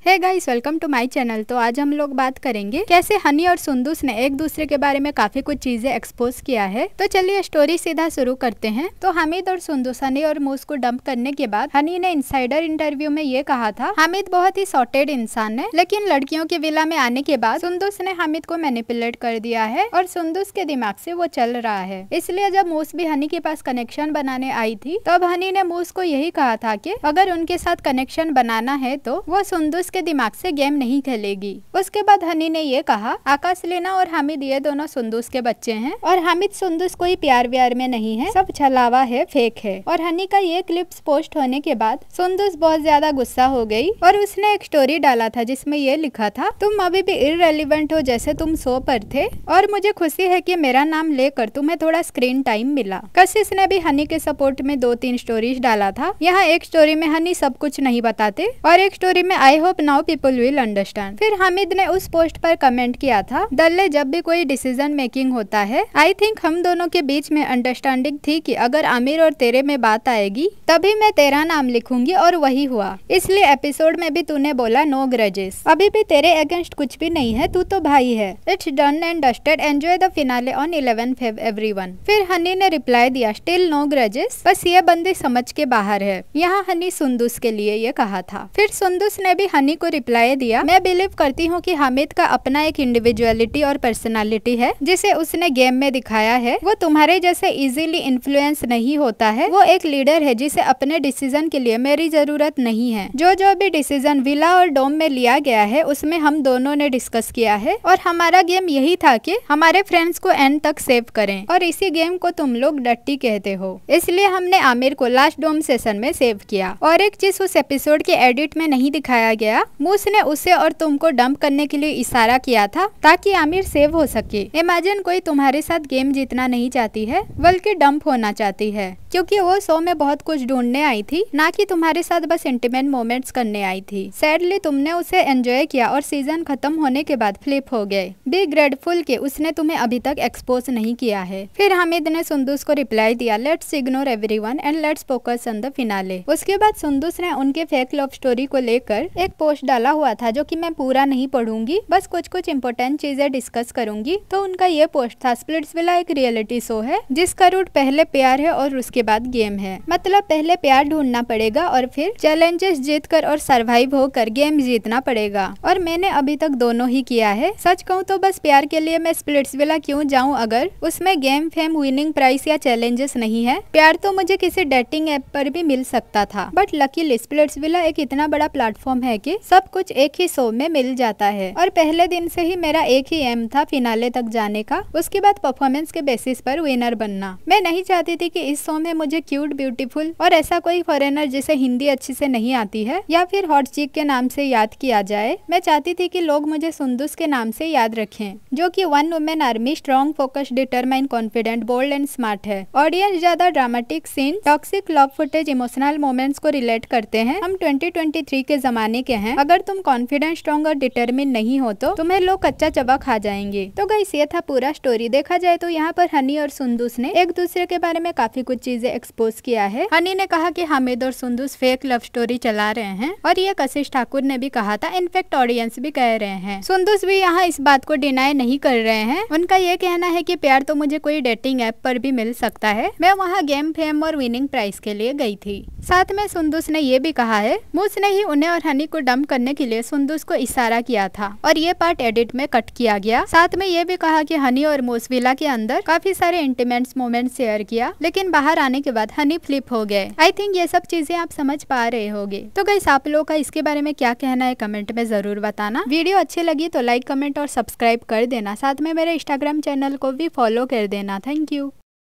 Hey guys, welcome to my channel. तो आज हम लोग बात करेंगे कैसे हनी और सुंदूस ने एक दूसरे के बारे में काफी कुछ चीजें एक्सपोज किया है। तो चलिए स्टोरी सीधा शुरू करते हैं। तो हामिद और सुंदूस हनी और मूस को डंप करने के बाद हनी ने इनसाइडर इंटरव्यू में ये कहा था, हामिद बहुत ही सॉर्टेड इंसान है, लेकिन लड़कियों की विला में आने के बाद सुंदूस ने हामिद को मैनिपुलेट कर दिया है और सुंदूस के दिमाग से वो चल रहा है। इसलिए जब मूस भी हनी के पास कनेक्शन बनाने आई थी, तब हनी ने मूस को यही कहा था कि अगर उनके साथ कनेक्शन बनाना है तो वो सुंदूस के दिमाग से गेम नहीं खेलेगी। उसके बाद हनी ने ये कहा, आकाश लीना और हामिद ये दोनों सुंदूस के बच्चे हैं और हामिद सुंदूस कोई प्यार व्यार में नहीं है, सब छलावा है, फेक है। और हनी का ये क्लिप्स पोस्ट होने के बाद सुंदूस बहुत ज्यादा गुस्सा हो गई और उसने एक स्टोरी डाला था जिसमें ये लिखा था, तुम अभी भी इररेलेवेंट हो जैसे तुम शो पर थे और मुझे खुशी है कि मेरा नाम लेकर तुम्हें थोड़ा स्क्रीन टाइम मिला। कशिश ने भी हनी के सपोर्ट में 2-3 स्टोरीज डाला था। यहाँ एक स्टोरी में हनी सब कुछ नहीं बताते और एक स्टोरी में I hope now people will understand. फिर हामिद ने उस पोस्ट पर कमेंट किया था, दल्ले जब भी कोई डिसीजन मेकिंग होता है, आई थिंक हम दोनों के बीच में अंडरस्टैंडिंग थी कि अगर आमिर और तेरे में बात आएगी तभी मैं तेरा नाम लिखूंगी और वही हुआ। इसलिए एपिसोड में भी तूने बोला नो ग्रजेस, अभी भी तेरे अगेंस्ट कुछ भी नहीं है, तू तो भाई है। It's done and dusted, enjoy the finale on 11 Feb everyone. फिर हनी ने रिप्लाई दिया, स्टिल नो ग्रजेस, बस ये बंदी समझ के बाहर है। यहाँ हनी सुंदूस के लिए ये कहा था। फिर सुंदूस ने भी हनी को रिप्लाई दिया, मैं बिलीव करती हूँ कि हामिद का अपना एक इंडिविजुअलिटी और पर्सनालिटी है जिसे उसने गेम में दिखाया है। वो तुम्हारे जैसे इजीली इन्फ्लुएंस नहीं होता है। वो एक लीडर है जिसे अपने डिसीजन के लिए मेरी जरूरत नहीं है। जो भी डिसीजन विला और डोम में लिया गया है उसमें हम दोनों ने डिस्कस किया है और हमारा गेम यही था कि हमारे फ्रेंड्स को एंड तक सेव करें और इसी गेम को तुम लोग डट्टी कहते हो। इसलिए हमने आमिर को लास्ट डोम सेशन में सेव किया। और एक चीज उस एपिसोड के एडिट में नहीं दिखाया गया, मूस ने उसे और तुमको डंप करने के लिए इशारा किया था ताकि आमिर सेव हो सके। इमेजिन कोई तुम्हारे साथ गेम जीतना नहीं चाहती है बल्कि डंप होना चाहती है, क्योंकि वो शो में बहुत कुछ ढूंढने आई थी, ना कि तुम्हारे साथ बस इंटीमेट मोमेंट्स करने आई थी। सैडली तुमने उसे एंजॉय किया और सीजन खत्म होने के बाद फ्लिप हो गए। बी ग्रेटफुल कि उसने तुम्हें अभी तक एक्सपोज नहीं किया है। फिर हामिद ने सुंदूस को रिप्लाई दिया, let's ignore everyone and let's focus on the finale. उसके बाद सुंदूस ने उनके फेक लव स्टोरी को लेकर एक पोस्ट डाला हुआ था जो कि मैं पूरा नहीं पढ़ूंगी, बस कुछ इम्पोर्टेंट चीजें डिस्कस करूंगी। तो उनका ये पोस्ट था, स्प्लिट्सविला एक रियलिटी शो है जिसका रूट पहले प्यार है और उसके बाद गेम है। मतलब पहले प्यार ढूंढना पड़ेगा और फिर चैलेंजेस जीतकर और सरवाइव होकर गेम जीतना पड़ेगा। और मैंने अभी तक दोनों ही किया है। सच कहूँ तो बस प्यार के लिए मैं स्प्लिट्सविला क्यों जाऊँ अगर उसमें गेम, फेम, विनिंग प्राइस या चैलेंजेस नहीं है। प्यार तो मुझे किसी डेटिंग ऐप पर भी मिल सकता था, बट लकीली स्प्लिट्सविला एक इतना बड़ा प्लेटफॉर्म है कि सब कुछ एक ही शो में मिल जाता है। और पहले दिन से ही मेरा एक ही एम था फिनाले तक जाने का, उसके बाद परफॉर्मेंस के बेसिस पर विनर बनना। मैं नहीं चाहती थी कि इस शो में मुझे क्यूट, ब्यूटीफुल और ऐसा कोई फॉरेनर जिसे हिंदी अच्छी से नहीं आती है या फिर हॉट चिक के नाम से याद किया जाए। मैं चाहती थी कि लोग मुझे सुंदूस के नाम से याद रखें, जो कि one women army, strong, focus, determine, confident, bold and smart है। ऑडियंस ज्यादा dramatic scene, toxic love footage, emotional moments को रिलेट करते हैं। हम 2023 के जमाने के हैं। अगर तुम कॉन्फिडेंट, स्ट्रॉन्ग और डिटरमिन नहीं हो तो तुम्हें लोग कच्चा चबा खा जाएंगे। तो गाइस, ये था पूरा स्टोरी। देखा जाए तो यहाँ पर हनी और सुंदूस ने एक दूसरे के बारे में काफी कुछ चीजें एक्सपोज किया है। हनी ने कहा कि हामिद और सुंदूस फेक लव स्टोरी चला रहे हैं और ये कशिश ठाकुर ने भी कहा था, इनफैक्ट ऑडियंस भी कह रहे हैं। सुंदूस भी यहाँ इस बात को डिनाई नहीं कर रहे हैं। उनका ये कहना है कि प्यार तो मुझे कोई डेटिंग ऐप पर भी मिल सकता है, मैं वहाँ गेम, फेम और विनिंग प्राइस के लिए गई थी। साथ में सुंदूस ने ये भी कहा है, मूस ने ही उन्हें और हनी को डंप करने के लिए सुंदूस को इशारा किया था और ये पार्ट एडिट में कट किया गया। साथ में ये भी कहा कि हनी और मूस विला के अंदर काफी सारे इंटीमेट मोमेंट शेयर किया, लेकिन बाहर आने के बाद हनी फ्लिप हो गए। आई थिंक ये सब चीजें आप समझ पा रहे होंगे। तो गाइस, आप लोगों का इसके बारे में क्या कहना है कमेंट में जरूर बताना। वीडियो अच्छी लगी तो लाइक, कमेंट और सब्सक्राइब कर देना। साथ में मेरे इंस्टाग्राम चैनल को भी फॉलो कर देना। Thank you.